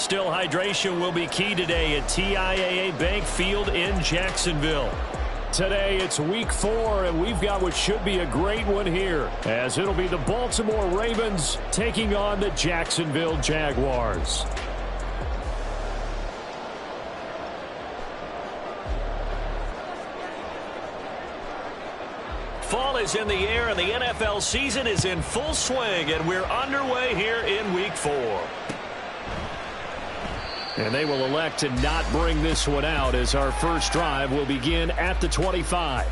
Still, hydration will be key today at TIAA Bank Field in Jacksonville. Today, it's week 4, and we've got what should be a great one here, as it'll be the Baltimore Ravens taking on the Jacksonville Jaguars. Fall is in the air, and the NFL season is in full swing, and we're underway here in week 4. And they will elect to not bring this one out as our first drive will begin at the 25.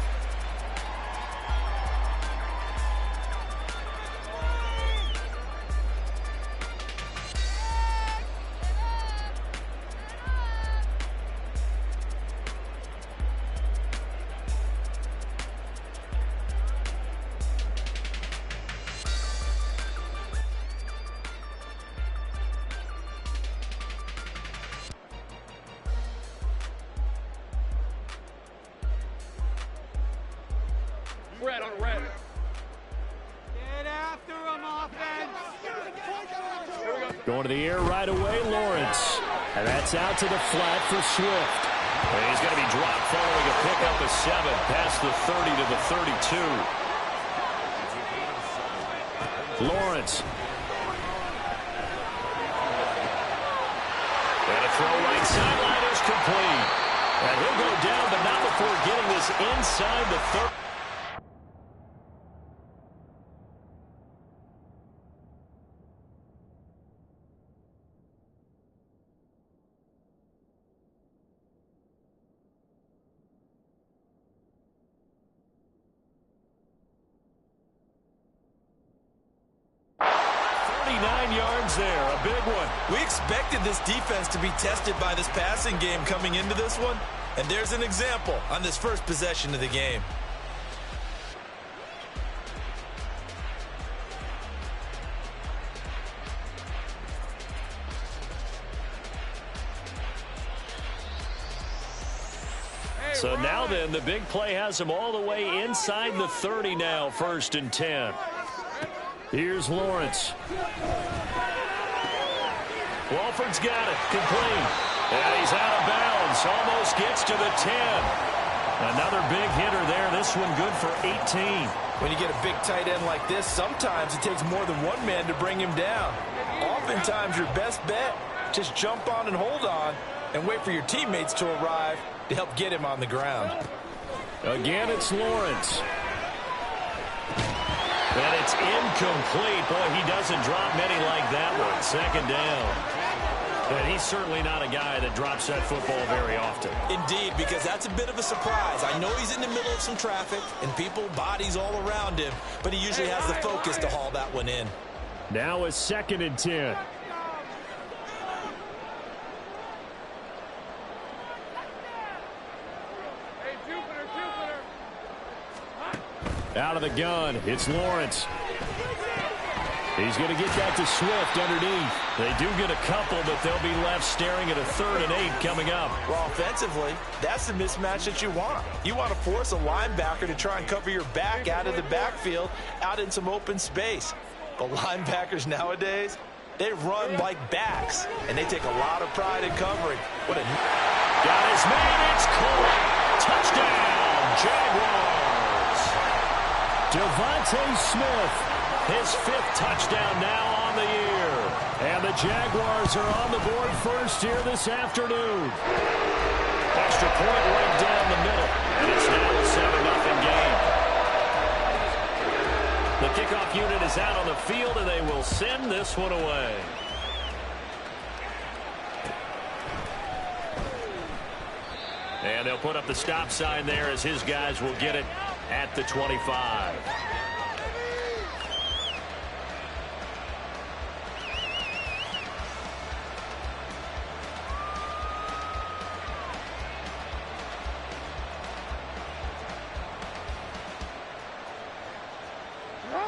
Red on red. Get after him, offense. Going to the air right away, Lawrence. And that's out to the flat for Swift. And he's going to be dropped following a pickup of 7 past the 30 to the 32. Lawrence. And a throw right sideline is complete. And he'll go down, but not before getting this inside the 30. There, a big one. We expected this defense to be tested by this passing game coming into this one, and there's an example on this first possession of the game. So now then, the big play has him all the way inside the 30 now, 1st and 10. Here's Lawrence. Walford's got it, complete. And he's out of bounds, almost gets to the 10. Another big hitter there, this one good for 18. When you get a big tight end like this, sometimes it takes more than one man to bring him down. Oftentimes your best bet, just jump on and hold on and wait for your teammates to arrive to help get him on the ground. Again, it's Lawrence. And it's incomplete. Boy, he doesn't drop many like that one. 2nd down. And he's certainly not a guy that drops that football very often. Indeed, because that's a bit of a surprise. I know he's in the middle of some traffic and people, bodies all around him, but he usually has the focus to haul that one in. Now a 2nd and 10. Out of the gun, it's Lawrence. He's going to get that to Swift underneath. They do get a couple, but they'll be left staring at a 3rd and 8 coming up. Well, offensively, that's the mismatch that you want. You want to force a linebacker to try and cover your back out of the backfield, out in some open space. But linebackers nowadays, they run like backs, and they take a lot of pride in covering. What a... Got his man, it's caught. Touchdown, Jaguars. Devontae Smith, his 5th touchdown now on the year. And the Jaguars are on the board first here this afternoon. Extra point right down the middle. And it's now a 7-0 game. The kickoff unit is out on the field, and they will send this one away. And they'll put up the stop sign there as his guys will get it at the 25.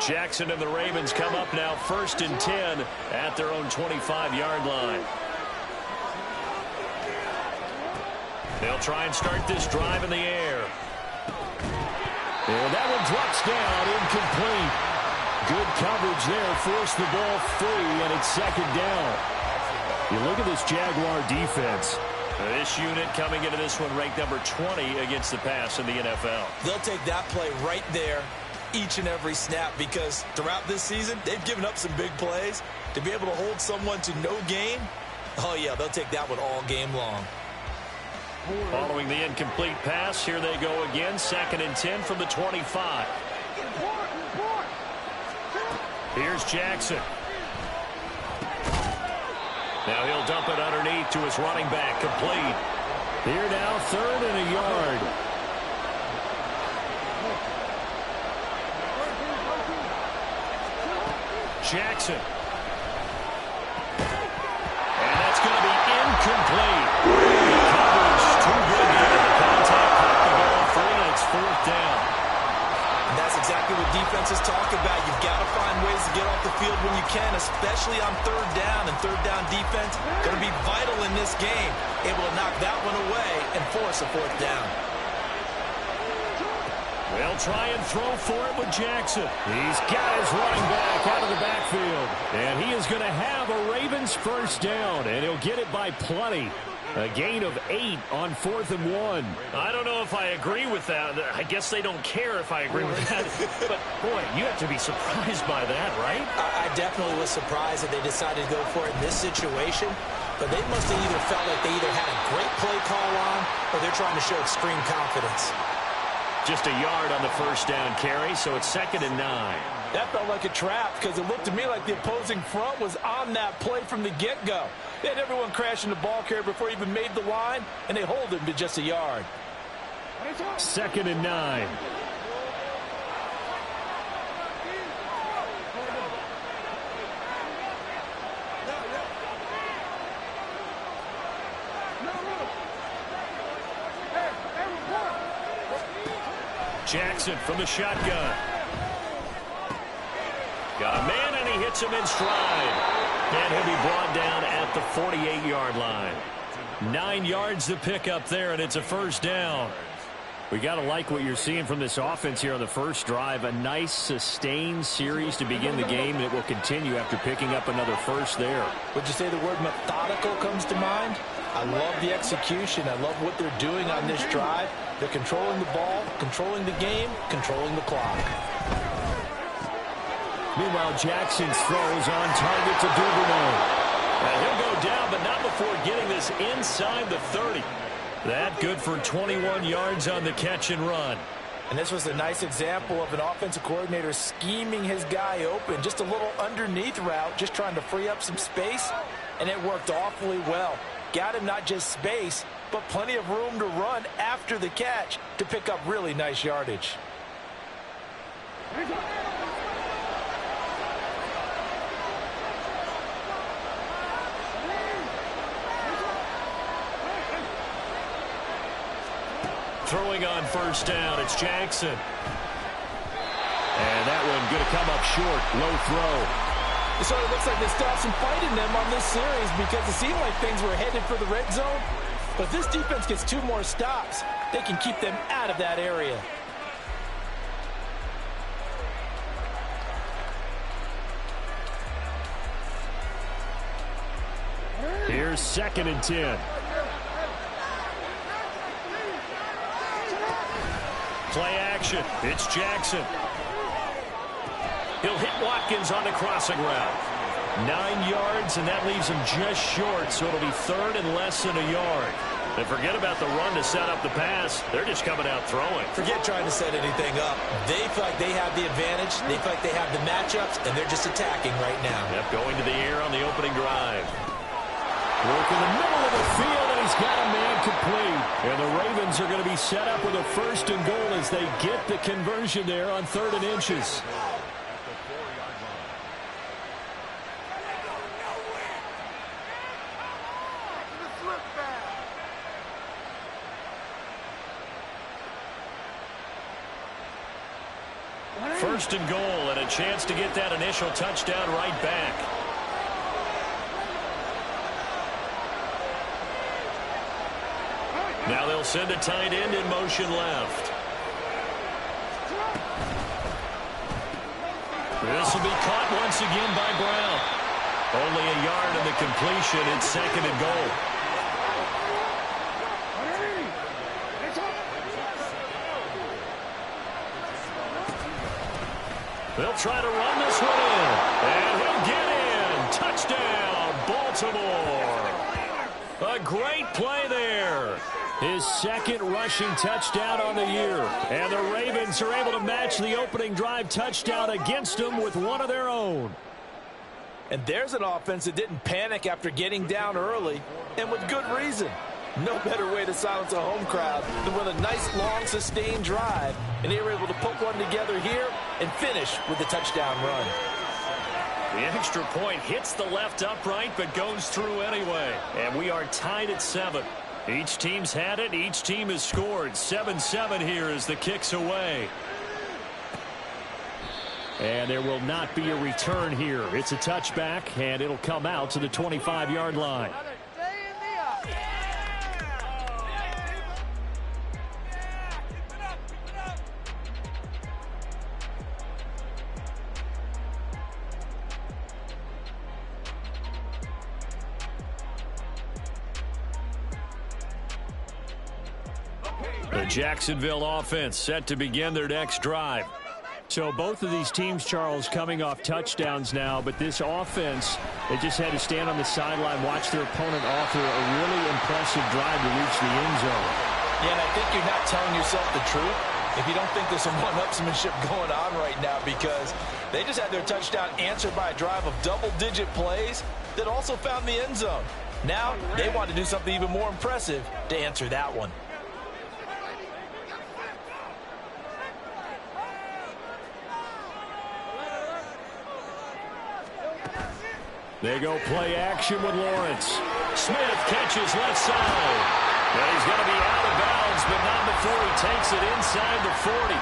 Jackson and the Ravens come up now 1st and 10 at their own 25-yard line. They'll try and start this drive in the air. And that one drops down, incomplete. Good coverage there, forced the ball free, and it's 2nd down. You look at this Jaguar defense. This unit coming into this one ranked number 20 against the pass in the NFL. They'll take that play right there each and every snap because throughout this season, they've given up some big plays. To be able to hold someone to no gain, oh, yeah, they'll take that one all game long. Following the incomplete pass, here they go again. 2nd and 10 from the 25. Here's Jackson. Now he'll dump it underneath to his running back. Complete. Here now, 3rd and a yard. Jackson. And that's going to be incomplete. Coverage too good here. The contact popped the ball free, and it's 4th down. And that's exactly what defenses talk about. You've got to find ways to get off the field when you can, especially on 3rd down. And 3rd down defense going to be vital in this game. Able to knock that one away and force a 4th down. They'll try and throw for it with Jackson. He's got his running back out of the backfield. And he is going to have a Ravens 1st down. And he'll get it by plenty. A gain of 8 on 4th and 1. I don't know if I agree with that. I guess they don't care if I agree with that. But, boy, you have to be surprised by that, right? I definitely was surprised that they decided to go for it in this situation. But they must have either felt like they either had a great play call on or they're trying to show extreme confidence. Just a yard on the 1st down carry, so it's 2nd and 9. That felt like a trap because it looked to me like the opposing front was on that play from the get-go. They had everyone crashing the ball carrier before he even made the line, and they hold him to just a yard. 2nd and 9. Jackson from the shotgun. Got a man, and he hits him in stride. And he'll be brought down at the 48-yard line. 9 yards to pick up there, and it's a 1st down. We got to like what you're seeing from this offense here on the first drive. A nice, sustained series to begin the game, and it will continue after picking up another 1st there. Would you say the word methodical comes to mind? I love the execution. I love what they're doing on this drive. They're controlling the ball, controlling the game, controlling the clock. Meanwhile, Jackson's throws on target to Duvernay. He'll go down, but not before getting this inside the 30. That good for 21 yards on the catch and run. And this was a nice example of an offensive coordinator scheming his guy open. Just a little underneath route, just trying to free up some space, and it worked awfully well. Got him not just space, but plenty of room to run after the catch to pick up really nice yardage. Throwing on 1st down, it's Jackson. And that one going to come up short. Low throw. It sort of looks like they stopped some fight in them on this series because it seemed like things were headed for the red zone. But if this defense gets 2 more stops, they can keep them out of that area. Here's 2nd and 10. Play action. It's Jackson. He'll hit Watkins on the crossing route. 9 yards, and that leaves him just short, so it'll be 3rd and less than a yard. And forget about the run to set up the pass. They're just coming out throwing. Forget trying to set anything up. They feel like they have the advantage. They feel like they have the matchups, and they're just attacking right now. Yep, going to the air on the opening drive. Work in the middle of the field, and he's got a man complete. And the Ravens are going to be set up with a 1st and goal as they get the conversion there on 3rd and inches. First and goal, and a chance to get that initial touchdown right back. Now they'll send a tight end in motion left. This will be caught once again by Brown. Only a yard in the completion. It's second and goal. They'll try to run this one in. And he'll get in. Touchdown, Baltimore. A great play there. His second rushing touchdown on the year. And the Ravens are able to match the opening drive touchdown against them with one of their own. And there's an offense that didn't panic after getting down early, and with good reason. No better way to silence a home crowd than with a nice, long, sustained drive. And they were able to put one together here and finish with the touchdown run. The extra point hits the left upright but goes through anyway. And we are tied at 7. Each team's had it. Each team has scored. 7-7 here as the kick's away. And there will not be a return here. It's a touchback, and it'll come out to the 25-yard line. The Jacksonville offense set to begin their next drive. So both of these teams, Charles, coming off touchdowns now, but this offense, they just had to stand on the sideline, watch their opponent offer a really impressive drive to reach the end zone. Yeah, and I think you're not telling yourself the truth if you don't think there's some one-upsmanship going on right now, because they just had their touchdown answered by a drive of double-digit plays that also found the end zone. Now they want to do something even more impressive to answer that one. They go play action with Lawrence. Smith catches left side. And he's going to be out of bounds, but not before he takes it inside the 40.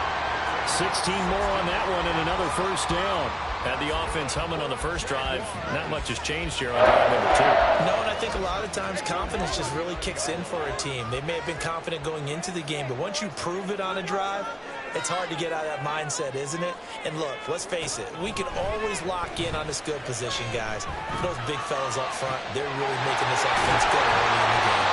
16 more on that one and another first down. Had the offense humming on the first drive. Not much has changed here on drive number 2. No, and I think a lot of times confidence just really kicks in for a team. They may have been confident going into the game, but once you prove it on a drive, it's hard to get out of that mindset, isn't it? And look, let's face it, we can always lock in on this good position, guys. Those big fellas up front, they're really making this offense go early in the game.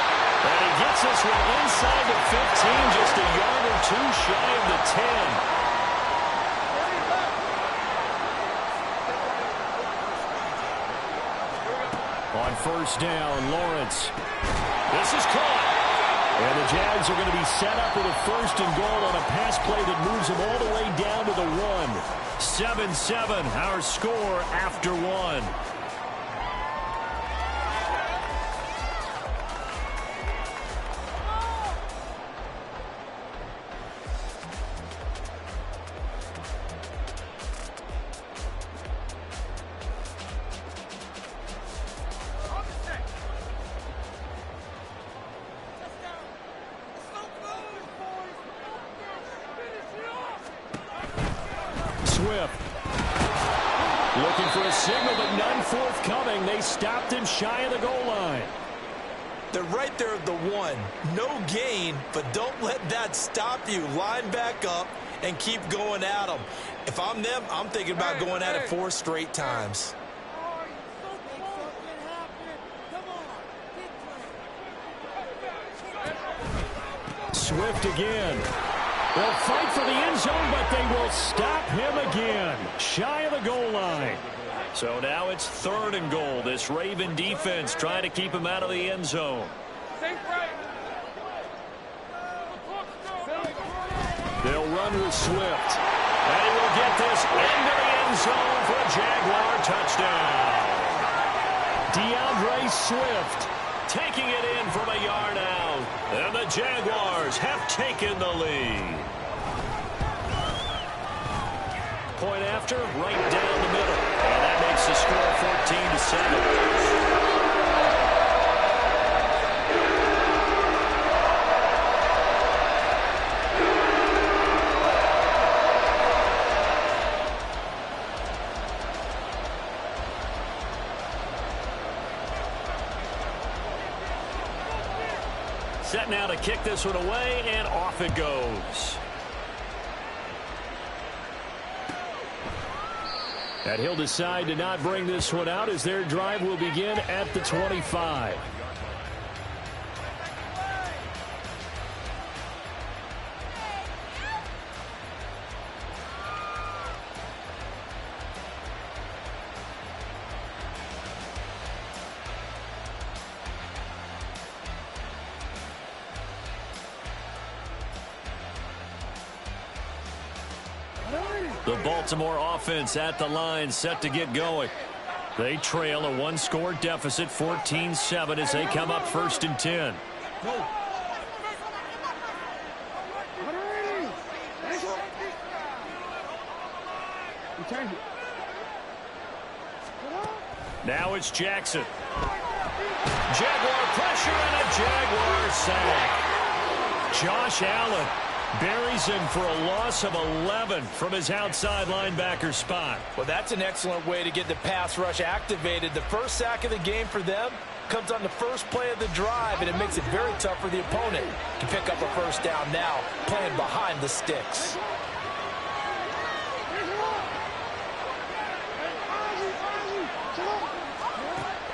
And he gets this one inside the 15, just a yard or two shy of the 10. On first down, Lawrence. This is caught. And the Jags are going to be set up with a first and goal on a pass play that moves them all the way down to the 1. 7-7, our score after 1. Looking for a signal, but none forthcoming. They stopped him shy of the goal line. They're right there at the 1. No gain, but don't let that stop you. Line back up and keep going at them. If I'm them, I'm thinking about going at it 4 straight times. Swift again. They'll fight for the end zone, but they will stop him again. Shy of the goal line. So now it's 3rd and goal. This Raven defense trying to keep him out of the end zone. They'll run with Swift. And he will get this into the end zone for a Jaguar touchdown. DeAndre Swift taking it in from a yard out. And the Jaguars have taken the lead. Point after, right down the middle. And that makes the score 14-7. Set now to kick this one away, and off it goes. And he'll decide to not bring this one out as their drive will begin at the 25. The Baltimore offense at the line, set to get going. They trail a one-score deficit, 14-7, as they come up 1st and 10. Now it's Jackson. Jaguar pressure and a Jaguar sack. Josh Allen buries him for a loss of 11 from his outside linebacker spot. Well, that's an excellent way to get the pass rush activated. The first sack of the game for them comes on the first play of the drive, and it makes it very tough for the opponent to pick up a first down now, playing behind the sticks.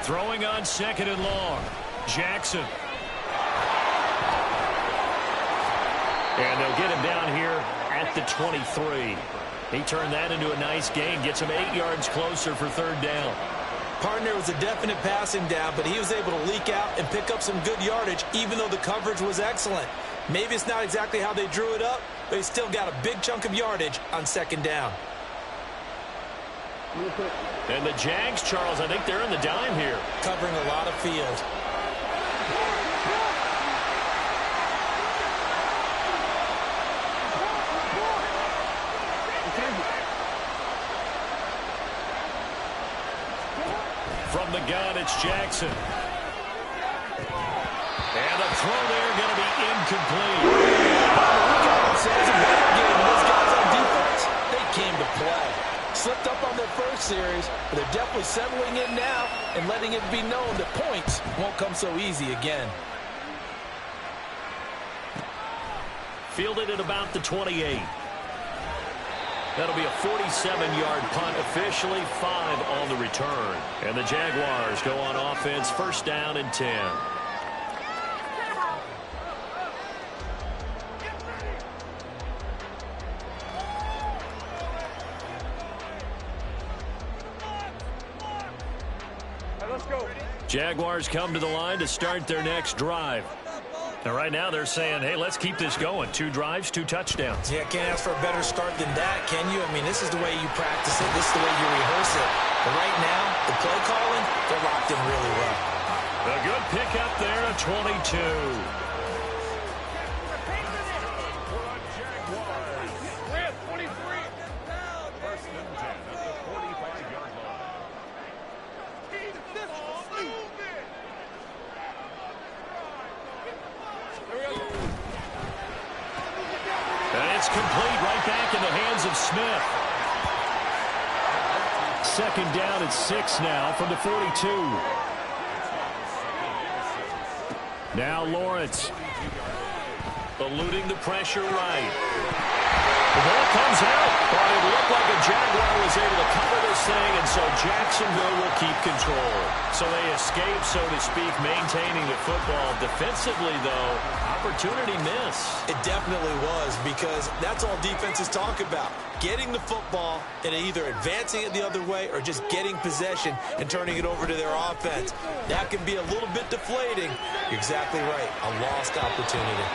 Throwing on 2nd and long. Jackson. And they'll get him down here at the 23. He turned that into a nice gain. Gets him 8 yards closer for 3rd down. Partner was a definite passing down, but he was able to leak out and pick up some good yardage, even though the coverage was excellent. Maybe it's not exactly how they drew it up, but he still got a big chunk of yardage on 2nd down. And the Jags, Charles, I think they're in the dime here. Covering a lot of field. From the gun, it's Jackson. And the throw there going to be incomplete. Those guys on defense, they came to play. Slipped up on their first series, but they're definitely settling in now and letting it be known that points won't come so easy again. Fielded at about the 28. That'll be a 47-yard punt, officially 5 on the return. And the Jaguars go on offense, 1st down and 10. Let's go. Jaguars come to the line to start their next drive. And right now they're saying, hey, let's keep this going. 2 drives, 2 touchdowns. Yeah, can't ask for a better start than that, can you? I mean, this is the way you practice it. This is the way you rehearse it. But right now, the play calling, they're locked in really well. A good pickup there at 22. Complete, right back in the hands of Smith. 2nd down at 6 now from the 42. Now Lawrence. Eluding the pressure right. The ball comes out, but it looked like a Jaguar was able to cover this thing, and so Jacksonville will keep control. So they escape, so to speak, maintaining the football. Defensively, though, opportunity miss. It definitely was, because that's all defenses talk about. Getting the football and either advancing it the other way or just getting possession and turning it over to their offense. That can be a little bit deflating. You're exactly right. A lost opportunity.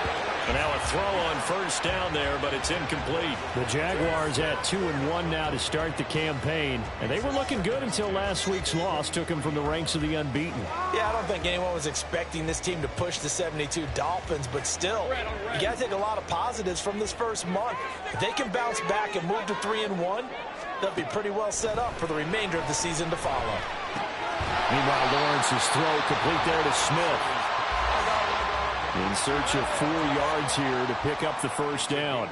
And now a throw on 1st down there, but it's incomplete. The Jaguars at 2-1 now to start the campaign. And they were looking good until last week's loss took them from the ranks of the unbeaten. Yeah, I don't think anyone was expecting this team to push the 72 Dolphins, but still, you got to take a lot of positives from this first month. If they can bounce back and move to 3-1, they'll be pretty well set up for the remainder of the season to follow. Meanwhile, Lawrence's throw complete there to Smith. In search of 4 yards here to pick up the 1st down.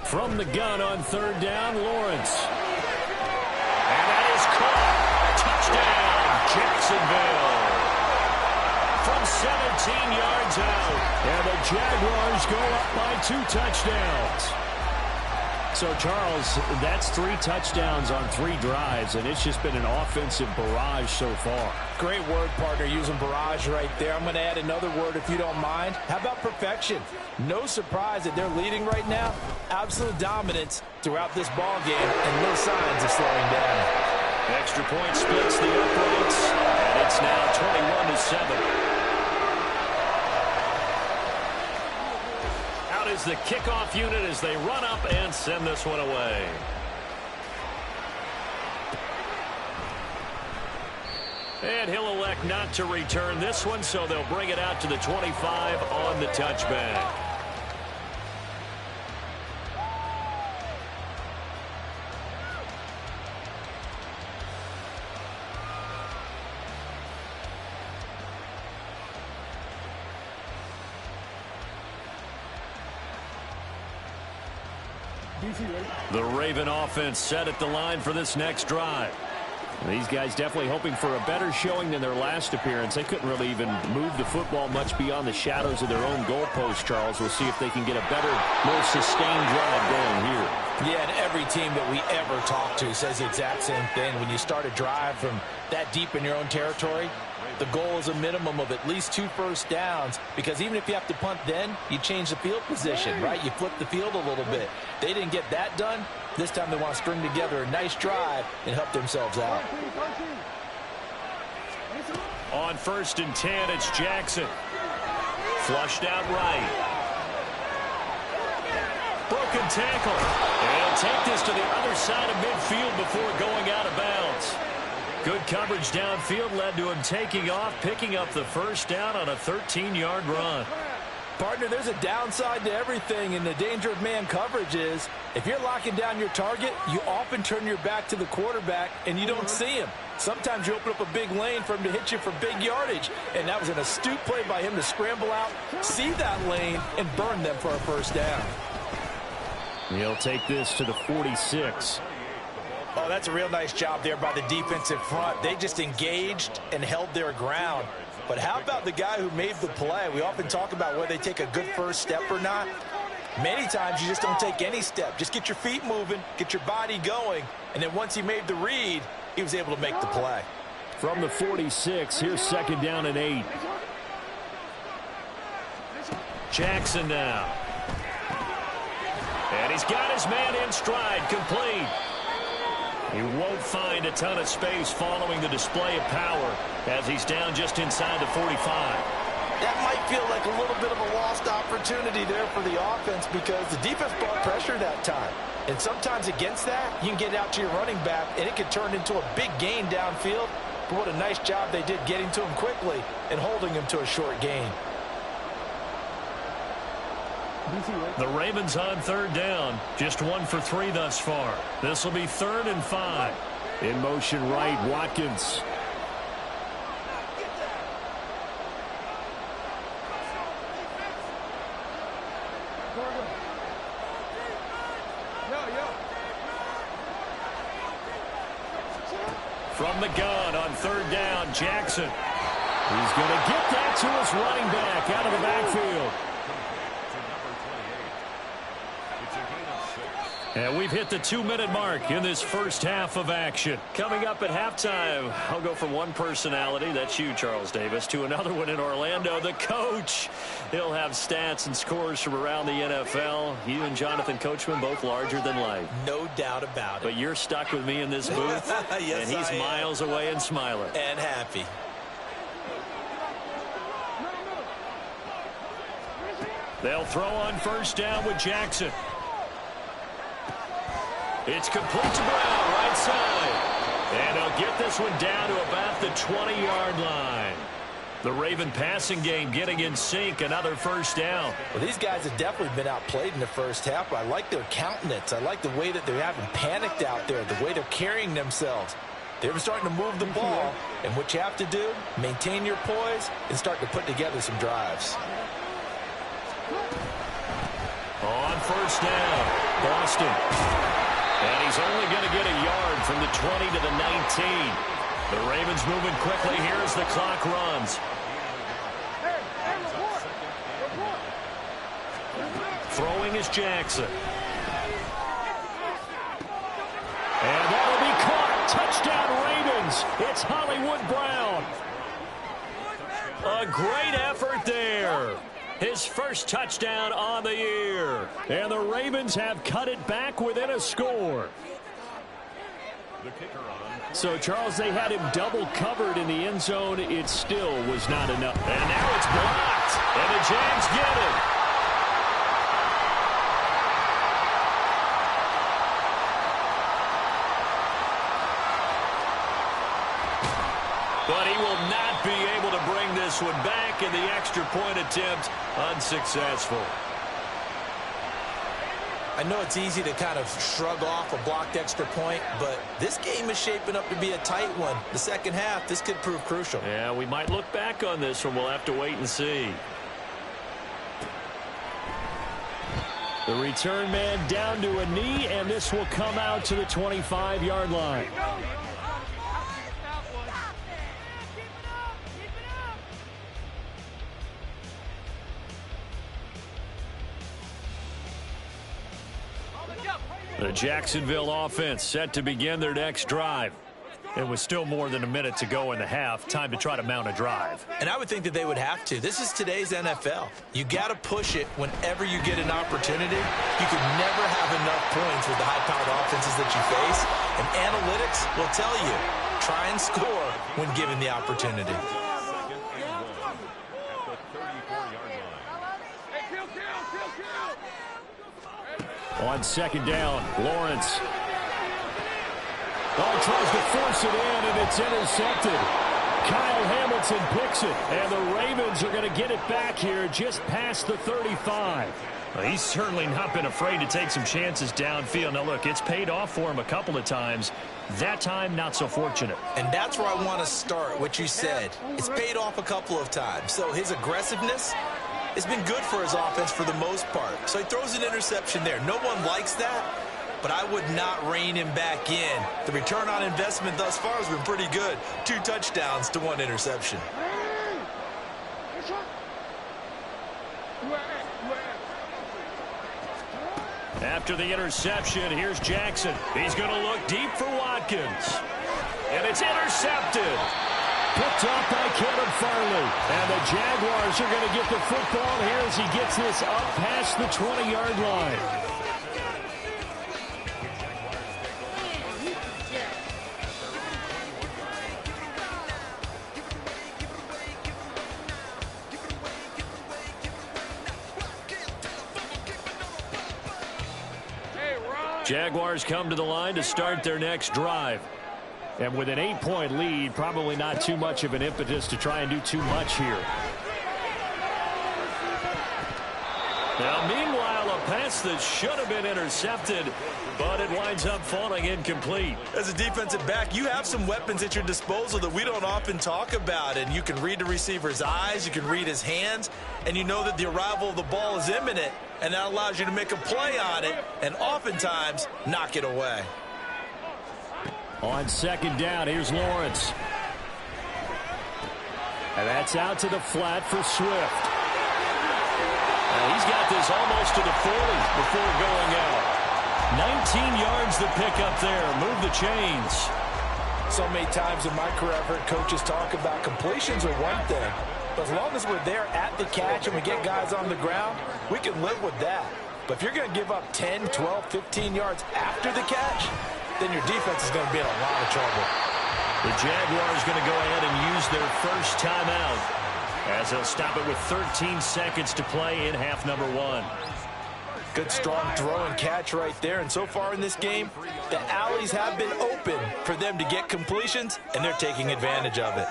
From the gun on 3rd down, Lawrence. And that is caught. Touchdown, Jacksonville. From 17 yards out. And the Jaguars go up by 2 touchdowns. So, Charles, that's 3 touchdowns on 3 drives, and it's just been an offensive barrage so far. Great word, partner, using barrage right there. I'm going to add another word if you don't mind. How about perfection? No surprise that they're leading right now. Absolute dominance throughout this ball game and no signs of slowing down. Extra point splits the uprights, and it's now 21-7. Is the kickoff unit as they run up and send this one away. And he'll elect not to return this one, so they'll bring it out to the 25 on the touchback. The Raven offense set at the line for this next drive. These guys definitely hoping for a better showing than their last appearance. They couldn't really even move the football much beyond the shadows of their own goalpost, Charles. We'll see if they can get a better, more sustained drive going here. Yeah, and every team that we ever talk to says the exact same thing. When you start a drive from that deep in your own territory, the goal is a minimum of at least 2 first downs, because even if you have to punt then, you change the field position, right? You flip the field a little bit. They didn't get that done. This time they want to string together a nice drive and help themselves out. On 1st and 10, it's Jackson. Flushed out right. Broken tackle. And he'll take this to the other side of midfield before going out of bounds. Good coverage downfield led to him taking off, picking up the first down on a 13-yard run. Partner, there's a downside to everything, and the danger of man coverage is if you're locking down your target, you often turn your back to the quarterback and you don't see him. Sometimes you open up a big lane for him to hit you for big yardage, and that was an astute play by him to scramble out, see that lane, and burn them for a first down. He'll take this to the 46. Oh, that's a real nice job there by the defensive front. They just engaged and held their ground. But how about the guy who made the play? We often talk about whether they take a good first step or not. Many times you just don't take any step. Just get your feet moving, get your body going, and then once he made the read, he was able to make the play. From the 46, here's 2nd down and 8. Jackson now. And he's got his man in stride, complete. He won't find a ton of space following the display of power as he's down just inside the 45. That might feel like a little bit of a lost opportunity there for the offense because the defense brought pressure that time. And sometimes against that, you can get out to your running back, and it can turn into a big gain downfield. But what a nice job they did getting to him quickly and holding him to a short gain. The Ravens on 3rd down. Just 1 for 3 thus far. This will be 3rd and 5. In motion right, Watkins. From the gun on 3rd down, Jackson. He's going to get that to his running back out of the backfield. And we've hit the 2-minute mark in this first half of action. Coming up at halftime, I'll go from one personality, that's you, Charles Davis, to another one in Orlando, the coach. He'll have stats and scores from around the NFL. You and Jonathan Coachman, both larger than life. No doubt about it. But you're stuck with me in this booth, yes, and he's miles away and smiling. And happy. They'll throw on 1st down with Jackson. It's complete to Brown, right side. And he'll get this one down to about the 20-yard line. The Raven passing game getting in sync, another 1st down. Well, these guys have definitely been outplayed in the first half, but I like their countenance. I like the way that they haven't panicked out there, the way they're carrying themselves. They're starting to move the ball, and what you have to do, maintain your poise and start to put together some drives. On 1st down, Boston. And he's only going to get a yard from the 20 to the 19. The Ravens moving quickly here as the clock runs. Throwing is Jackson. It's Hollywood Brown. A great effort there. His first touchdown on the year. And the Ravens have cut it back within a score. So, Charles, they had him double covered in the end zone. It still was not enough. And now it's blocked. And the Jags get it. But he will not be able to bring this one back, and the extra point attempt unsuccessful. I know it's easy to kind of shrug off a blocked extra point, but this game is shaping up to be a tight one. The second half, this could prove crucial. Yeah, we might look back on this one. We'll have to wait and see. The return man down to a knee, and this will come out to the 25-yard line. The Jacksonville offense set to begin their next drive. It was still more than a minute to go in the half. Time to try to mount a drive. And I would think that they would have to. This is today's NFL. You got to push it whenever you get an opportunity. You can never have enough points with the high-powered offenses that you face. And analytics will tell you, try and score when given the opportunity. On second down, Lawrence. Oh, tries to force it in, and it's intercepted. Kyle Hamilton picks it, and the Ravens are going to get it back here just past the 35. Well, he's certainly not been afraid to take some chances downfield. Now, look, it's paid off for him a couple of times. That time, not so fortunate. And that's where I want to start, what you said. It's paid off a couple of times. So his aggressiveness has been good for his offense for the most part. So he throws an interception there. No one likes that, but I would not rein him back in. The return on investment thus far has been pretty good. 2 touchdowns to 1 interception. After the interception, here's Jackson. He's going to look deep for Watkins. And it's intercepted. Picked off by Kevin Farley. And the Jaguars are going to get the football here as he gets this up past the 20-yard line. Jaguars come to the line to start their next drive. And with an 8-point lead, probably not too much of an impetus to try and do too much here. Now, meanwhile, a pass that should have been intercepted, but it winds up falling incomplete. As a defensive back, you have some weapons at your disposal that we don't often talk about. And you can read the receiver's eyes, you can read his hands, and you know that the arrival of the ball is imminent. And that allows you to make a play on it and oftentimes knock it away. On second down, here's Lawrence. And that's out to the flat for Swift. And he's got this almost to the 40 before going out. 19 yards to pick up there. Move the chains. So many times in my career, I've heard coaches talk about completions are one thing. But as long as we're there at the catch and we get guys on the ground, we can live with that. But if you're going to give up 10, 12, 15 yards after the catch, then your defense is going to be in a lot of trouble. The Jaguars going to go ahead and use their first timeout as they'll stop it with 13 seconds to play in half number 1. Good strong throw and catch right there. And so far in this game, the alleys have been open for them to get completions, and they're taking advantage of it.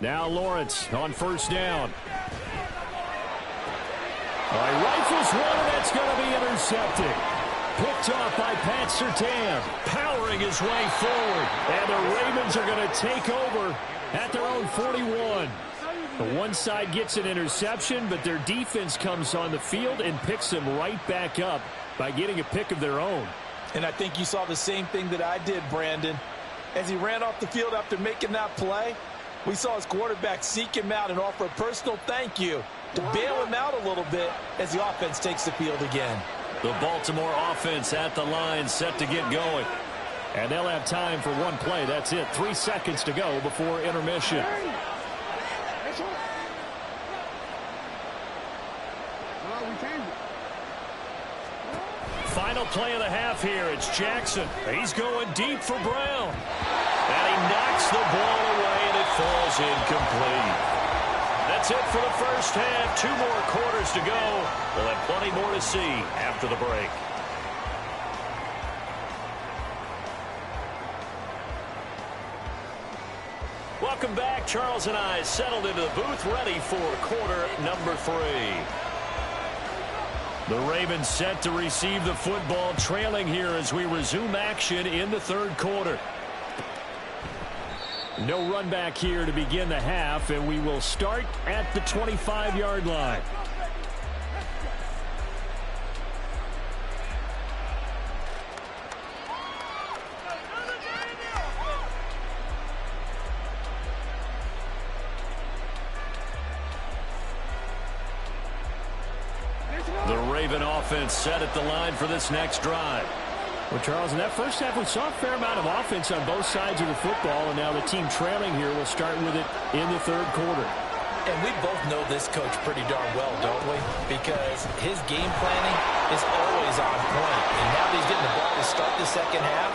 Now Lawrence on first down. Rifles one, and that's going to be intercepted. Picked off by Pat Surtain, powering his way forward. And the Ravens are going to take over at their own 41. The one side gets an interception, but their defense comes on the field and picks them right back up by getting a pick of their own. And I think you saw the same thing that I did, Brandon. As he ran off the field after making that play, we saw his quarterback seek him out and offer a personal thank you to bail him out a little bit as the offense takes the field again. The Baltimore offense at the line, set to get going. And they'll have time for one play. That's it. 3 seconds to go before intermission. Final play of the half here. It's Jackson. He's going deep for Brown. And he knocks the ball away, and it falls incomplete. That's it for the first half. 2 more quarters to go. We'll have plenty more to see after the break. Welcome back. Charles and I settled into the booth, ready for quarter number 3. The Ravens set to receive the football, trailing here as we resume action in the third quarter. No run back here to begin the half, and we will start at the 25-yard line. The Raven offense set at the line for this next drive. Well, Charles, in that first half, we saw a fair amount of offense on both sides of the football, and now the team trailing here will start with it in the third quarter. And we both know this coach pretty darn well, don't we? Because his game planning is always on point. And now that he's getting the ball to start the second half,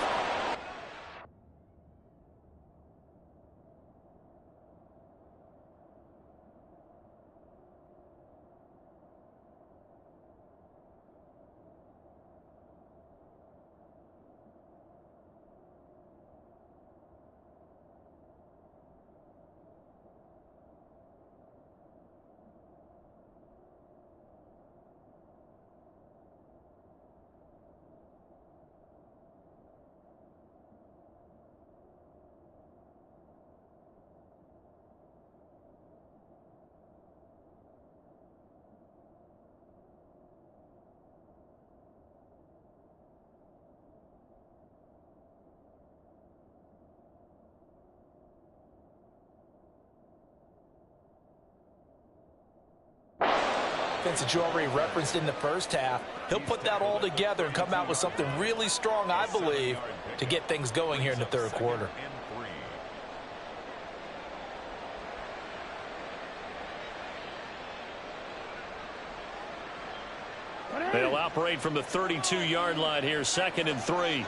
that you already referenced in the first half, he'll put that all together and come out with something really strong, I believe, to get things going here in the third quarter. They'll operate from the 32-yard line here, 2nd and 3.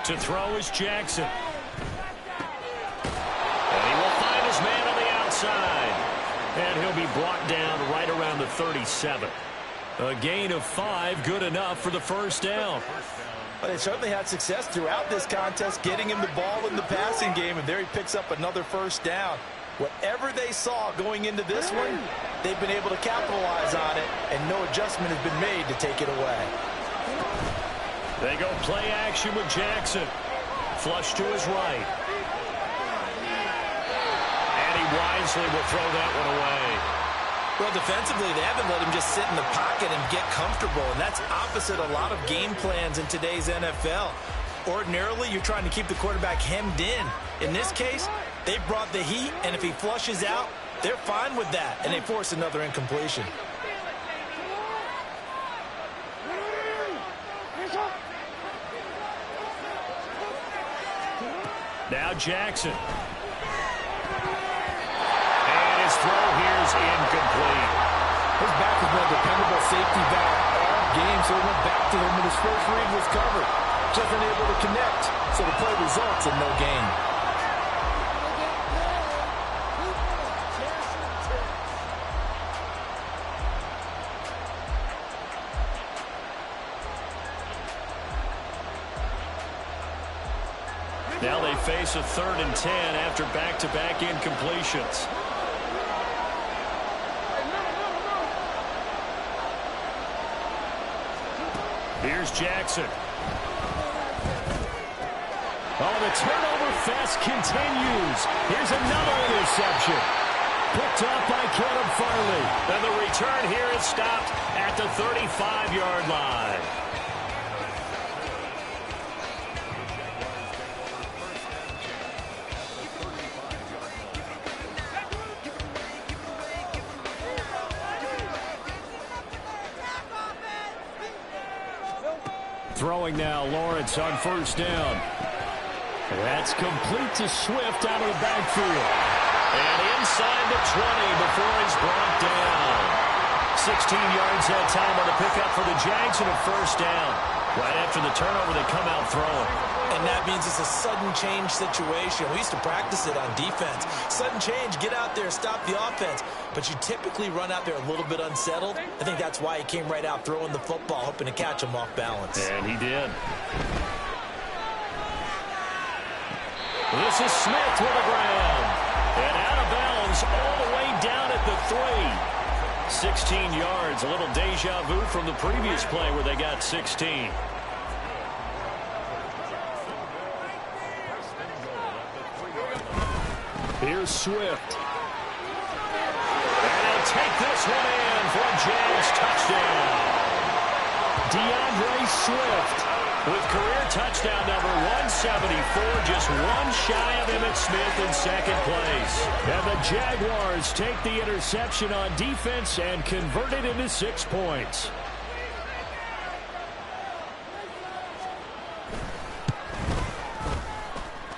To throw is Jackson. Man on the outside, and he'll be brought down right around the 37. A gain of 5, good enough for the first down. But they certainly had success throughout this contest, getting him the ball in the passing game, and there he picks up another first down. Whatever they saw going into this one, they've been able to capitalize on it, and no adjustment has been made to take it away. They go play action with Jackson. Flush to his right. Wisely will throw that one away. Well, defensively, they haven't let him just sit in the pocket and get comfortable, and that's opposite a lot of game plans in today's NFL. Ordinarily, you're trying to keep the quarterback hemmed in. In this case, they brought the heat, and if he flushes out, they're fine with that, and they force another incompletion. Now Jackson. His throw here is incomplete. His back has been a dependable safety valve all game, so he went back to him when his first read was covered. Just unable to connect, so the play results in no gain. Now they face a 3rd and 10 after back-to-back incompletions. Here's Jackson. Oh, the turnover fest continues. Here's another interception. Picked off by Caleb Farley. And the return here is stopped at the 35-yard line. Throwing now, Lawrence on first down. That's complete to Swift out of the backfield. And inside the 20 before he's brought down. 16 yards that time on the pickup for the Jags and a first down. Right after the turnover, they come out throwing. And that means it's a sudden change situation. We used to practice it on defense. Sudden change, get out there, stop the offense. But you typically run out there a little bit unsettled. I think that's why he came right out throwing the football, hoping to catch him off balance. And he did. This is Smith with the ground. And out of bounds all the way down at the 3. 16 yards, a little deja vu from the previous play where they got 16. Here's Swift. And they'll take this one in for a Jags touchdown. DeAndre Swift With career touchdown number 174, just one shy of Emmitt Smith in second place. And the Jaguars take the interception on defense and convert it into 6 points.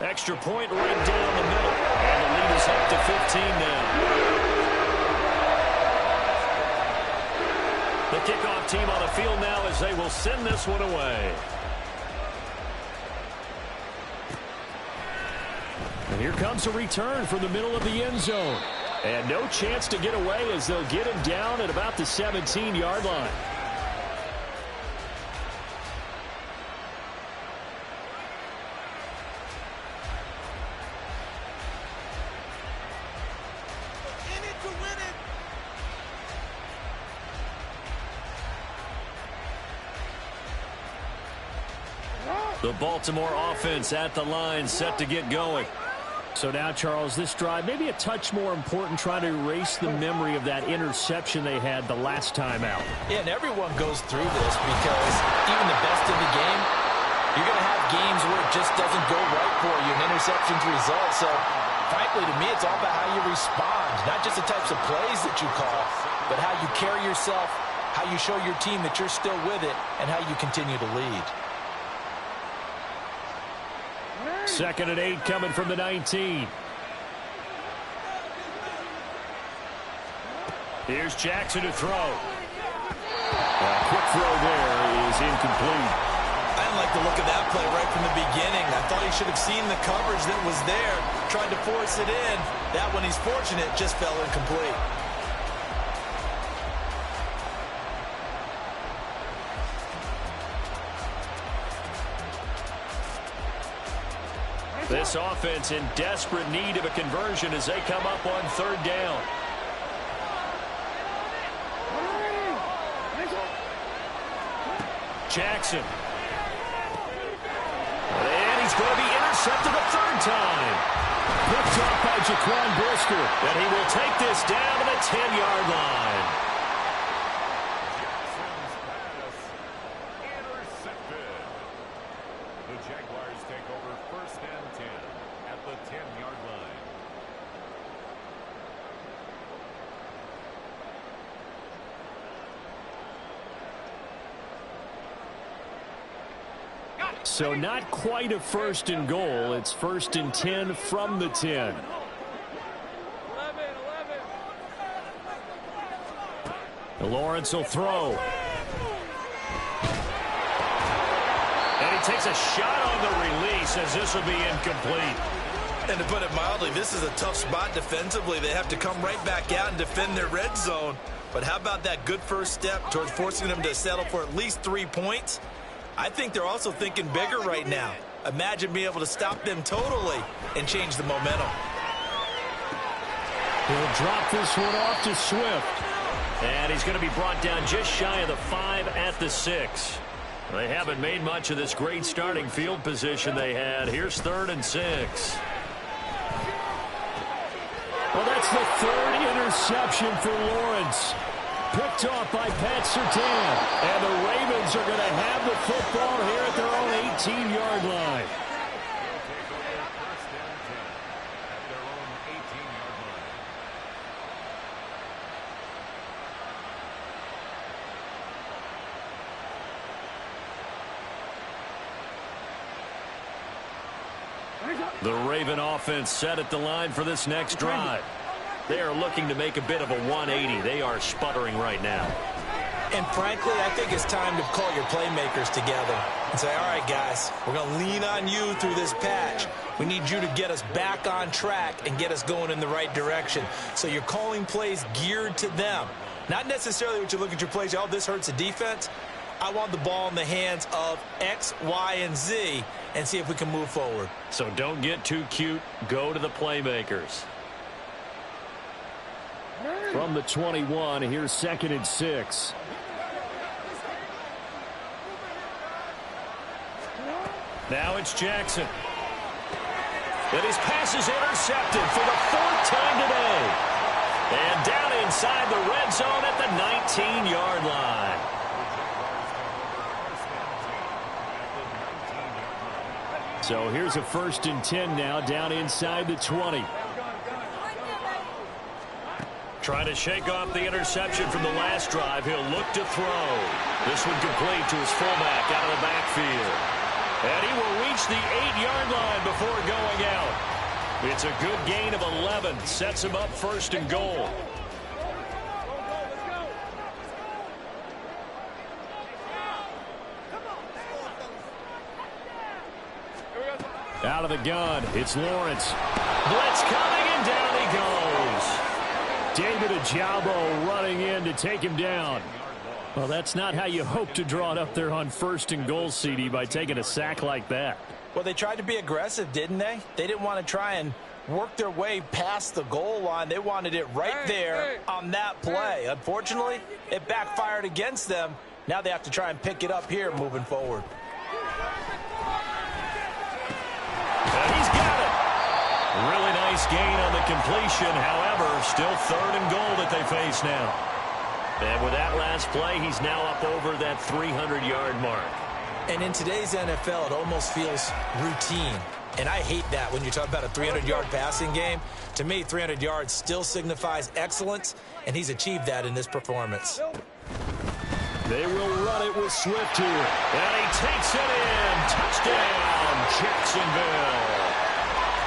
Extra point right down the middle. And the lead is up to 15 now. The kickoff team on the field now as they will send this one away. And here comes a return from the middle of the end zone. And no chance to get away as they'll get him down at about the 17-yard line. The Baltimore offense at the line, set to get going. So now, Charles, this drive maybe a touch more important, trying to erase the memory of that interception they had the last time out. Yeah, and everyone goes through this because even the best in the game, you're going to have games where it just doesn't go right for you, and interceptions result. So, frankly, to me, it's all about how you respond, not just the types of plays that you call, but how you carry yourself, how you show your team that you're still with it, and how you continue to lead. 2nd and 8 coming from the 19. Here's Jackson to throw. A quick throw there is incomplete. I didn't like the look of that play right from the beginning. I thought he should have seen the coverage that was there, tried to force it in. That one, he's fortunate, just fell incomplete. This offense in desperate need of a conversion as they come up on 3rd down. Jackson. And he's going to be intercepted a 3rd time. Picked off by Jaquan Brisker. And he will take this down to the 10-yard line. So not quite a 1st and goal. It's 1st and 10 from the 10. Lawrence will throw. And he takes a shot on the release as this will be incomplete. And to put it mildly, this is a tough spot defensively. They have to come right back out and defend their red zone. But how about that good first step towards forcing them to settle for at least 3 points? I think they're also thinking bigger right now. Imagine being able to stop them totally and change the momentum. He'll drop this one off to Swift. And he's going to be brought down just shy of the 5 at the 6. They haven't made much of this great starting field position they had. Here's 3rd and 6. Well, that's the 3rd interception for Lawrence. Picked off by Pat Surtain. And the Ravens are going to have the football here at their own 18-yard line. The Raven offense set at the line for this next drive. They are looking to make a bit of a 180. They are sputtering right now. And frankly, I think it's time to call your playmakers together and say, all right, guys, we're going to lean on you through this patch. We need you to get us back on track and get us going in the right direction. So you're calling plays geared to them. Not necessarily what you look at your plays, oh, this hurts the defense. I want the ball in the hands of X, Y, and Z and see if we can move forward. So don't get too cute. Go to the playmakers. From the 21, here's 2nd and 6. Now it's Jackson. But his pass is intercepted for the 4th time today. And down inside the red zone at the 19-yard line. So here's a 1st and 10 now down inside the 20. Trying to shake off the interception from the last drive. He'll look to throw. This one complete to his fullback out of the backfield. And he will reach the 8-yard line before going out. It's a good gain of 11. Sets him up 1st and goal. Out of the gun, it's Lawrence. Blitz coming, and down he goes. David Ojabo running in to take him down. Well, that's not how you hope to draw it up there on 1st and goal, CD, by taking a sack like that. Well, they tried to be aggressive, didn't they? They didn't want to try and work their way past the goal line. They wanted it right there on that play. Unfortunately, it backfired against them. Now they have to try and pick it up here moving forward. And he's got it. Really nice gain on the completion. However, still 3rd and goal that they face now. And with that last play, he's now up over that 300-yard mark. And in today's NFL, it almost feels routine. And I hate that when you talk about a 300-yard passing game. To me, 300 yards still signifies excellence, and he's achieved that in this performance. They will run it with Swift here. And he takes it in. Touchdown, Jacksonville.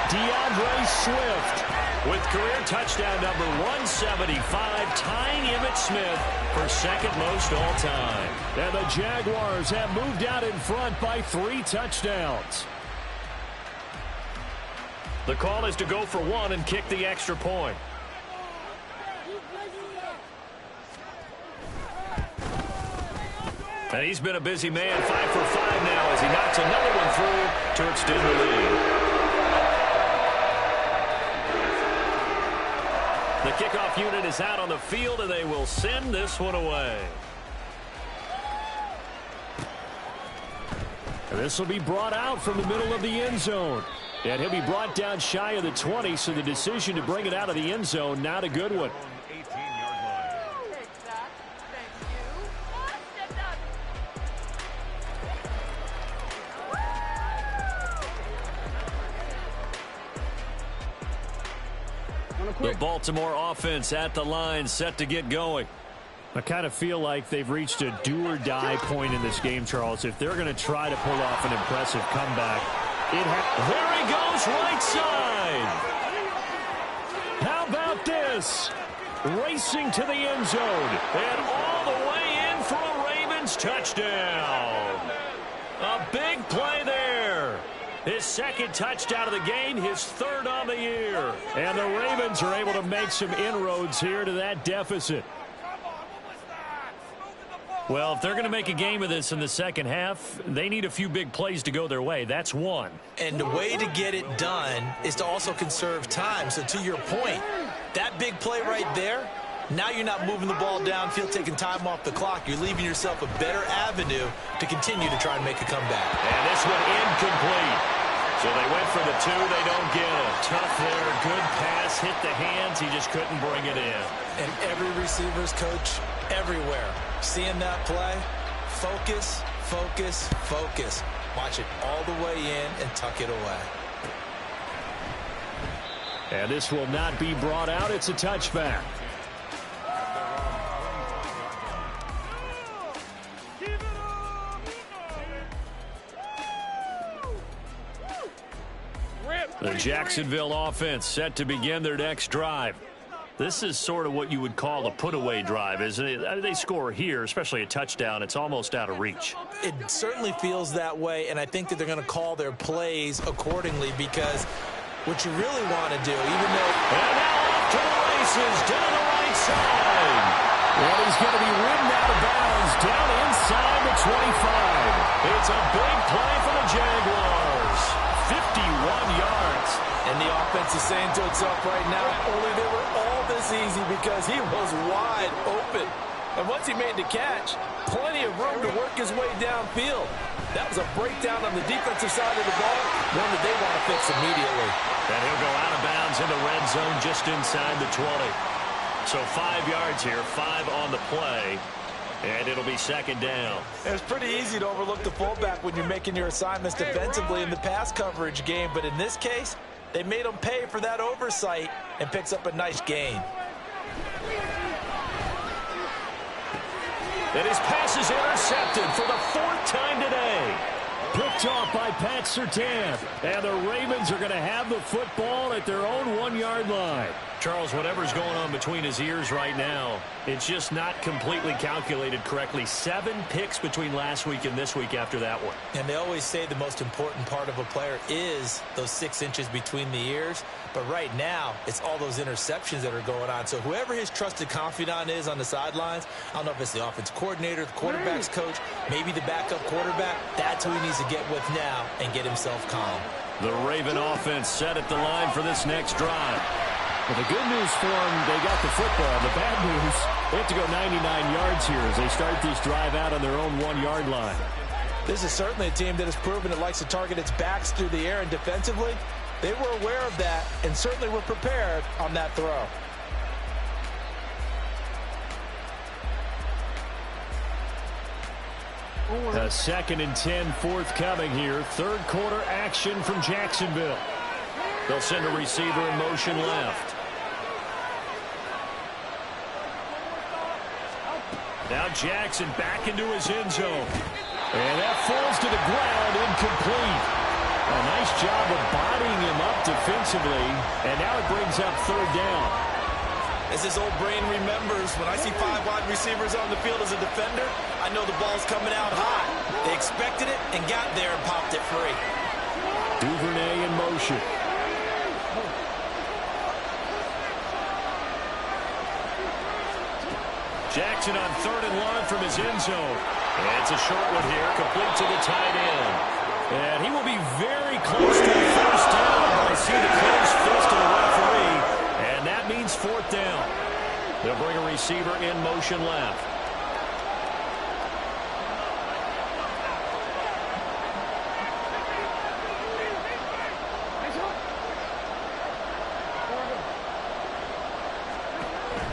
DeAndre Swift with career touchdown number 175, tying Emmitt Smith for 2nd most all time. And the Jaguars have moved out in front by 3 touchdowns. The call is to go for 1 and kick the extra point. And he's been a busy man, 5 for 5 now as he knocks another one through to extend the lead. The kickoff unit is out on the field, and they will send this one away. And this will be brought out from the middle of the end zone. And he'll be brought down shy of the 20, so the decision to bring it out of the end zone, not a good one. The Baltimore offense at the line, set to get going. I kind of feel like they've reached a do-or-die point in this game, Charles. If they're going to try to pull off an impressive comeback, there he goes, right side. How about this? Racing to the end zone, and all the way in for a Ravens touchdown. A big play there. His 2nd touchdown of the game, his 3rd on the year. And the Ravens are able to make some inroads here to that deficit. Well, if they're going to make a game of this in the second half, they need a few big plays to go their way. That's one. And the way to get it done is to also conserve time. So to your point, that big play right there, now you're not moving the ball downfield, taking time off the clock. You're leaving yourself a better avenue to continue to try and make a comeback. And this one incomplete. So they went for the 2. They don't get it. Tough there. Good pass. Hit the hands. He just couldn't bring it in. And every receiver's coach everywhere, seeing that play, focus, focus, focus. Watch it all the way in and tuck it away. And this will not be brought out. It's a touchback. The Jacksonville offense set to begin their next drive. This is sort of what you would call a put-away drive, isn't it? I mean, they score here, especially a touchdown. It's almost out of reach. It certainly feels that way, and I think that they're going to call their plays accordingly because what you really want to do, even though... And now off to the races, down the right side. Well, he's going to be ridden out of bounds, down inside the 25. It's a big play for the Jaguars. 51 yards. And the offense is saying to itself right now, only they were all this easy because he was wide open. And once he made the catch, plenty of room to work his way downfield. That was a breakdown on the defensive side of the ball, one that they want to fix immediately. And he'll go out of bounds in the red zone just inside the 20. So 5 yards here, 5 on the play. And it'll be second down. It's pretty easy to overlook the fullback when you're making your assignments defensively in the pass coverage game. But in this case, they made him pay for that oversight and picks up a nice gain. And his pass is intercepted for the 4th time today. Picked off by Pat Surtain. And the Ravens are going to have the football at their own 1-yard line. Charles, whatever's going on between his ears right now, it's just not completely calculated correctly. 7 picks between last week and this week after that one. And they always say the most important part of a player is those 6 inches between the ears. But right now, it's all those interceptions that are going on. So whoever his trusted confidant is on the sidelines, I don't know if it's the offense coordinator, the quarterback's coach, maybe the backup quarterback, that's who he needs to get with now and get himself calm. The Raven offense set at the line for this next drive. Well, the good news for them, they got the football. The bad news, they have to go 99 yards here as they start this drive out on their own 1-yard line. This is certainly a team that has proven it likes to target its backs through the air, and defensively, they were aware of that and certainly were prepared on that throw. A 2nd and 10 forthcoming here. 3rd quarter action from Jacksonville. They'll send a receiver in motion left. Now Jackson back into his end zone. And that falls to the ground, incomplete. A nice job of bodying him up defensively. And now it brings up 3rd down. As his old brain remembers, when I see 5 wide receivers on the field as a defender, I know the ball's coming out hot. They expected it and got there and popped it free. Duvernay in motion. Jackson on 3rd and 1 from his end zone. And it's a short one here, complete to the tight end. And he will be very close to the 1st down. I see the closed fist of the referee. And that means 4th down. They'll bring a receiver in motion left.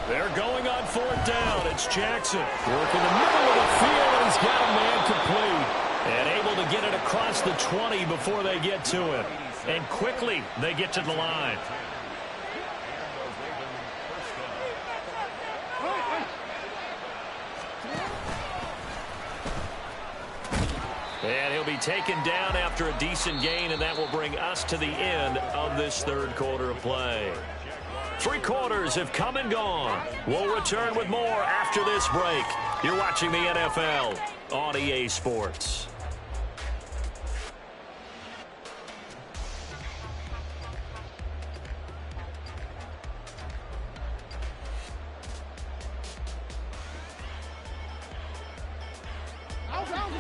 They're going on 4th down. It's Jackson. Working the middle of the field, and he's got a man complete. And able to get it across the 20 before they get to him. And quickly, they get to the line. And he'll be taken down after a decent gain, and that will bring us to the end of this 3rd quarter of play. 3 quarters have come and gone. We'll return with more after this break. You're watching the NFL on EA Sports.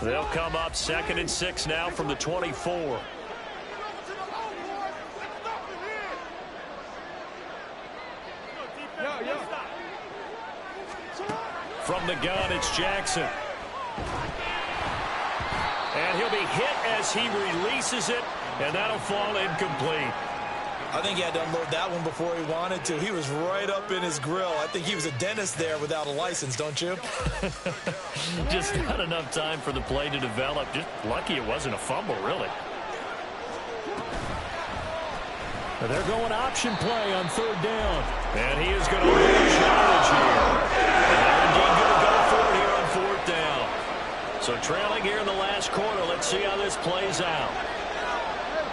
They'll come up 2nd and 6 now from the 24. From the gun, it's Jackson. And he'll be hit as he releases it, and that'll fall incomplete. I think he had to unload that one before he wanted to. He was right up in his grill. I think he was a dentist there without a license, don't you? Just not enough time for the play to develop. Just lucky it wasn't a fumble, really. They're going option play on 3rd down. And he is going to lose yardage here. And they're indeed going to go for it here on 4th down. So trailing here in the last quarter. Let's see how this plays out.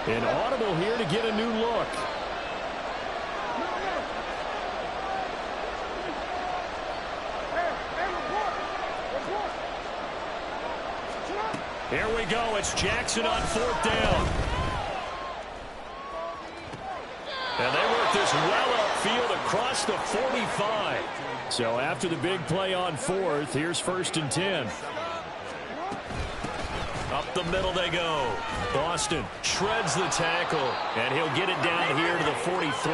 An audible here to get a new look. Here we go. It's Jackson on 4th down. And they work this well upfield across the 45. So after the big play on 4th, here's 1st and 10. Up the middle they go. Boston shreds the tackle, and he'll get it down here to the 43.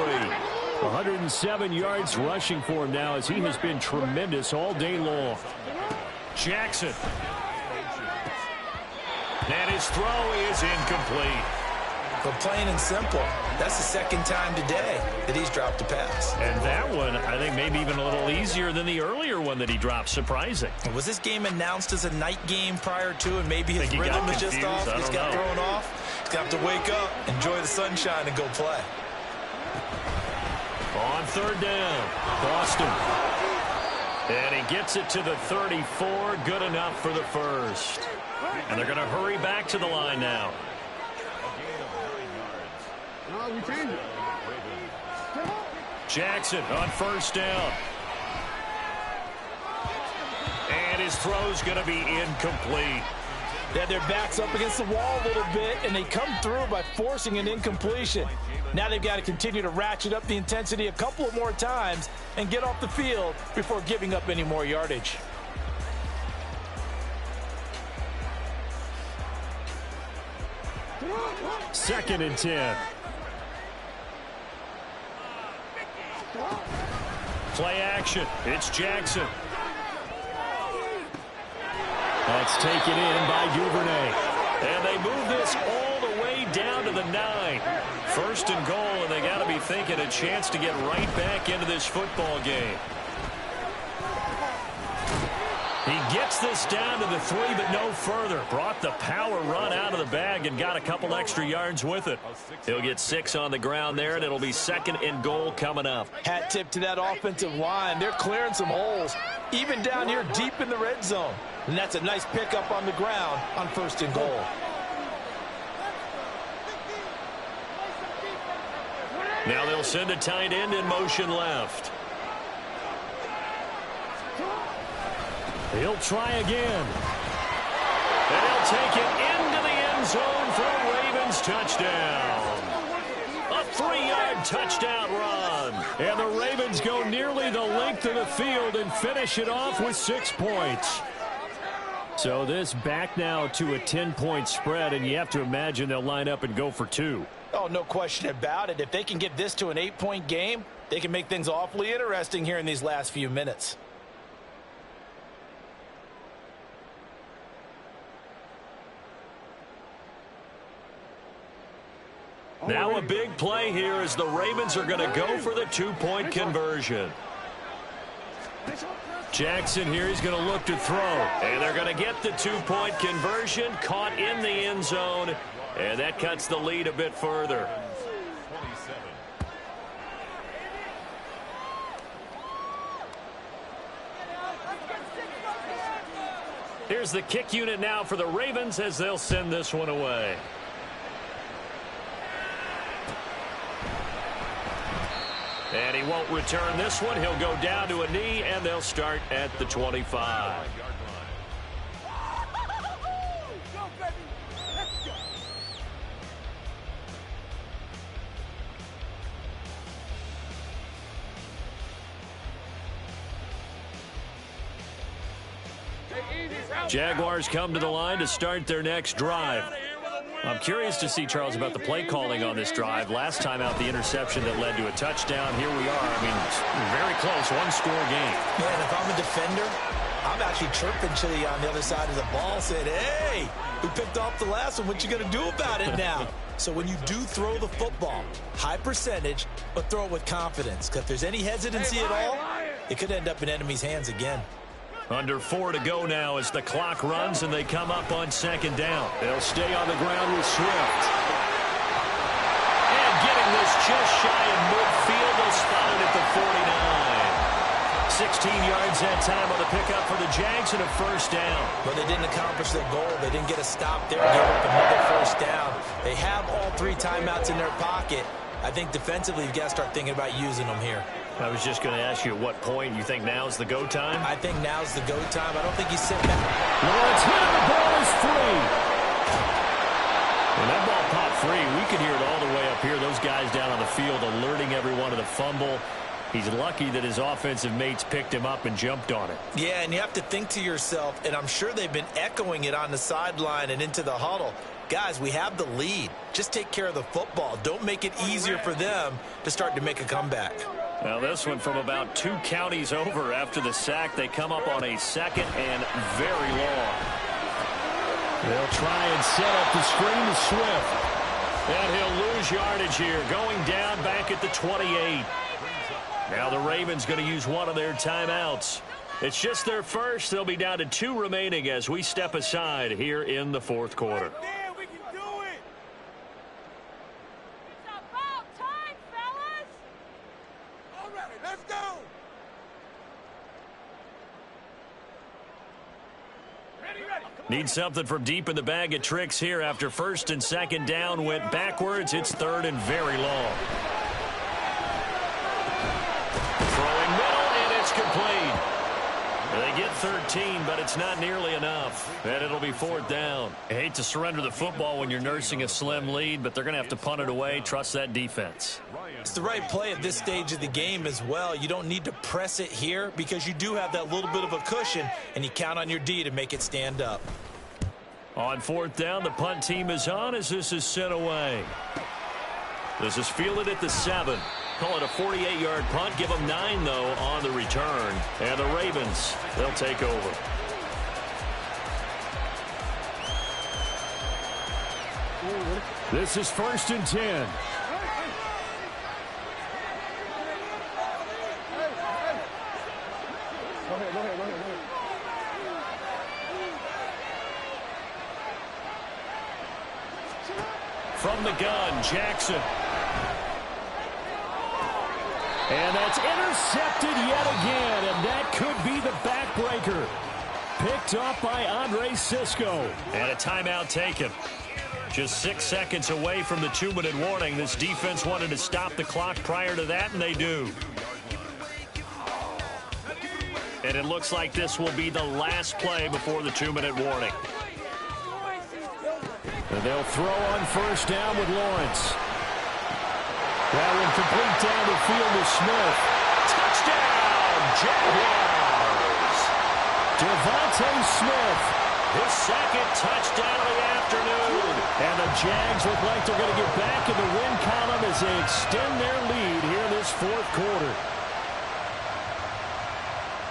107 yards rushing for him now as he has been tremendous all day long. Jackson. And his throw is incomplete. But plain and simple, that's the second time today that he's dropped a pass. And that one, I think, maybe even a little easier than the earlier one that he dropped. Surprising. Was this game announced as a night game prior to, and maybe his rhythm is just off? He's got thrown off. He's going to have to wake up, enjoy the sunshine, and go play. On 3rd down, Boston. And he gets it to the 34. Good enough for the first. And they're going to hurry back to the line now. Jackson on 1st down. And his throw's going to be incomplete. They had their backs up against the wall a little bit, and they come through by forcing an incompletion. Now they've got to continue to ratchet up the intensity a couple of more times and get off the field before giving up any more yardage. Second and 10. Play action. It's Jackson. That's taken in by Duvernay. And they move this all the way down to the 9. 1st and goal, and they got to be thinking a chance to get right back into this football game. He gets this down to the 3, but no further. Brought the power run out of the bag and got a couple extra yards with it. He'll get 6 on the ground there, and it'll be 2nd and goal coming up. Hat tip to that offensive line. They're clearing some holes, even down here deep in the red zone. And that's a nice pickup on the ground on 1st and goal. Now they'll send a tight end in motion left. He'll try again. And he'll take it into the end zone for a Ravens touchdown. A 3-yard touchdown run. And the Ravens go nearly the length of the field and finish it off with 6 points. So this back now to a 10-point spread, and you have to imagine they'll line up and go for 2. Oh, no question about it. If they can get this to an 8-point game, they can make things awfully interesting here in these last few minutes. Now a big play here as the Ravens are going to go for the 2-point conversion. Jackson here, he's going to look to throw. And they're going to get the 2-point conversion, caught in the end zone. And that cuts the lead a bit further. Here's the kick unit now for the Ravens as they'll send this one away. And he won't return this one. He'll go down to a knee, and they'll start at the 25. Jaguars come to the line to start their next drive. I'm curious to see, Charles, about the play calling on this drive. Last time out, the interception that led to a touchdown. Here we are. I mean, very close, one-score game. Man, if I'm a defender, I'm actually chirping Chili on the other side of the ball, saying, hey, we picked off the last one. What you going to do about it now? So when you do throw the football, high percentage, but throw it with confidence. Because if there's any hesitancy at all, it could end up in enemy's hands again. Under 4 to go now as the clock runs and they come up on 2nd down. They'll stay on the ground with Swift. And getting this just shy of midfield, they'll spot it at the 16 yards that time on the pickup for the Jags and a first down. But they didn't accomplish their goal. They didn't get a stop there, gave up another first down. They have all 3 timeouts in their pocket. I think defensively you've got to start thinking about using them here. I was just going to ask you at what point you think now's the go time? I think now's the go time. I don't think you sit back. Lawrence hit, the ball is free. When that ball popped free, we could hear it all the way up here. Those guys down on the field alerting everyone of the fumble. He's lucky that his offensive mates picked him up and jumped on it. Yeah, and you have to think to yourself, and I'm sure they've been echoing it on the sideline and into the huddle. Guys, we have the lead. Just take care of the football. Don't make it easier for them to start to make a comeback. Now this one from about 2 counties over after the sack. They come up on a 2nd and very long. They'll try and set up the screen to Swift. And he'll lose yardage here, going down back at the 28. Now the Ravens going to use one of their timeouts. It's just their first. They'll be down to 2 remaining as we step aside here in the 4th quarter. We can do it. It's about time, fellas. All right, let's go. Need something from deep in the bag of tricks here after 1st and 2nd down went backwards. It's 3rd and very long. Throwing middle, and it's complete. They get 13, but it's not nearly enough. And it'll be 4th down. I hate to surrender the football when you're nursing a slim lead, but they're going to have to punt it away. Trust that defense. It's the right play at this stage of the game as well. You don't need to press it here because you do have that little bit of a cushion, and you count on your D to make it stand up. On 4th down, the punt team is on as this is sent away. This is fielded at the 7. Call it a 48-yard punt. Give them 9, though, on the return. And the Ravens, they'll take over. This is 1st and 10. From the gun, Jackson. And that's intercepted yet again, and that could be the backbreaker. Picked up by Andre Cisco. And a timeout taken. Just 6 seconds away from the 2-minute warning. This defense wanted to stop the clock prior to that, and they do. And it looks like this will be the last play before the 2-minute warning. And they'll throw on 1st down with Lawrence. That one complete down the field to Smith. Touchdown, Jaguars! Devontae Smith, his 2nd touchdown of the afternoon. And the Jags look like they're going to get back in the win column as they extend their lead here in this 4th quarter.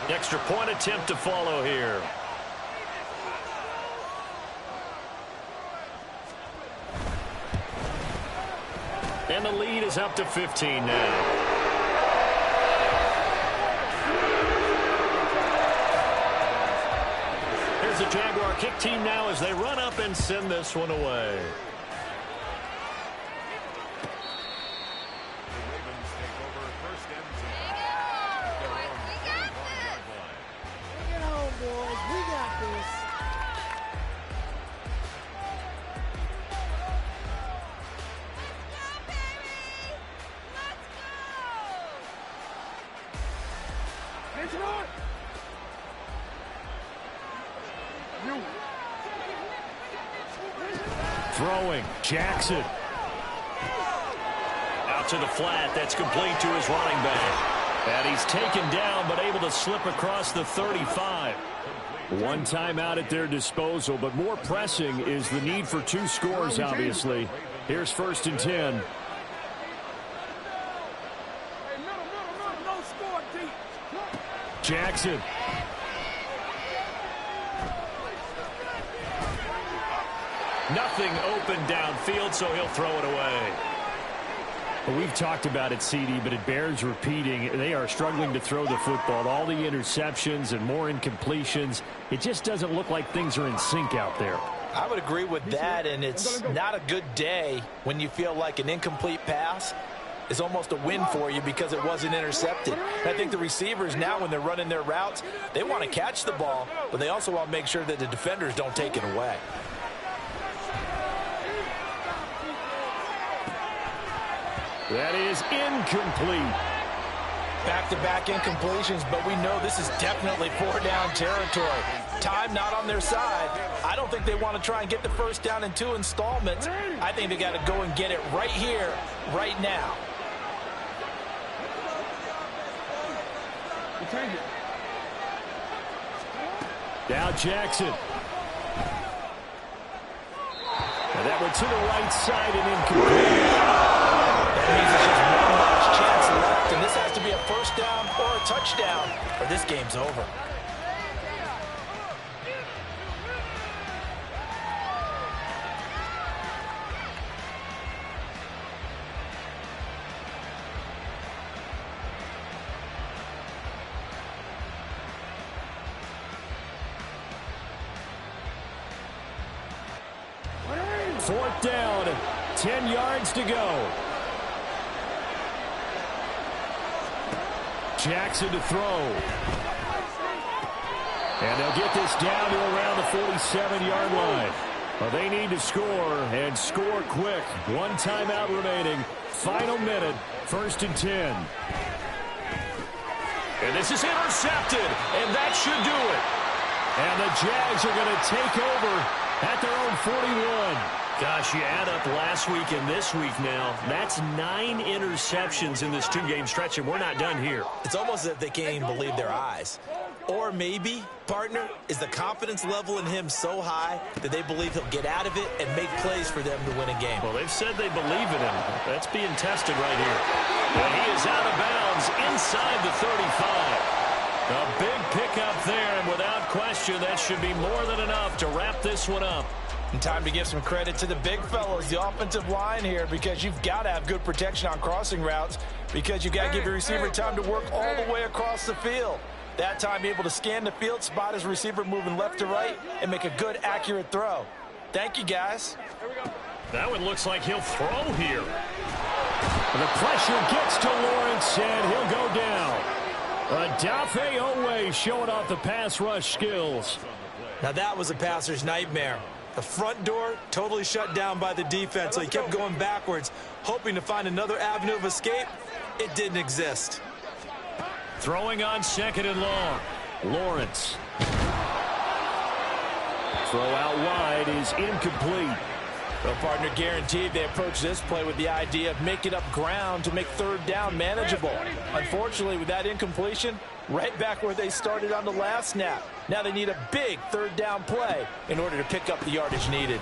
Extra point attempt to follow here. And the lead is up to 15 now. Here's the Jaguar kick team now as they run up and send this one away. Throwing, Jackson. Out to the flat, that's complete to his running back. And he's taken down, but able to slip across the 35. One timeout at their disposal, but more pressing is the need for 2 scores, obviously. Here's 1st and 10. Jackson. Nothing open downfield, so he'll throw it away. Well, we've talked about it, CD, but it bears repeating. They are struggling to throw the football. All the interceptions and more incompletions. It just doesn't look like things are in sync out there. I would agree with that, and it's not a good day when you feel like an incomplete pass is almost a win for you because it wasn't intercepted. And I think the receivers now, when they're running their routes, they want to catch the ball, but they also want to make sure that the defenders don't take it away. That is incomplete. Back-to-back incompletions, but we know this is definitely four-down territory. Time not on their side. I don't think they want to try and get the first down in 2 installments. I think they got to go and get it right here, right now. Now Jackson. And that went to the right side and incomplete. That means it's just one last chance left, and this has to be a first down or a touchdown, or this game's over. Fourth down, 10 yards to go. Jackson to throw. And they'll get this down to around the 47-yard line. Well, they need to score, and score quick. One timeout remaining. Final minute, 1st and 10. And this is intercepted, and that should do it. And the Jags are going to take over at their own 41. Gosh, you add up last week and this week now. That's 9 interceptions in this 2-game stretch, and we're not done here. It's almost as if they can't even believe their eyes. Or maybe, partner, is the confidence level in him so high that they believe he'll get out of it and make plays for them to win a game. Well, they've said they believe in him. That's being tested right here. And he is out of bounds inside the 35. A big pickup there, and without question, that should be more than enough to wrap this one up. And time to give some credit to the big fellows, the offensive line here, because you've got to have good protection on crossing routes, because you've got to give your receiver time to work all the way across the field. That time able to scan the field, spot his receiver moving left to right, and make a good, accurate throw. Thank you, guys. That one looks like he'll throw here. And the pressure gets to Lawrence, and he'll go down. Adafe Owe showing off the pass rush skills. Now that was a passer's nightmare. The front door totally shut down by the defense, so he kept going backwards, hoping to find another avenue of escape. It didn't exist. Throwing on 2nd and long. Lawrence. Throw out wide is incomplete. Well, partner, guaranteed they approach this play with the idea of making up ground to make 3rd down manageable. Unfortunately, with that incompletion, right back where they started on the last snap. Now they need a big 3rd down play in order to pick up the yardage needed.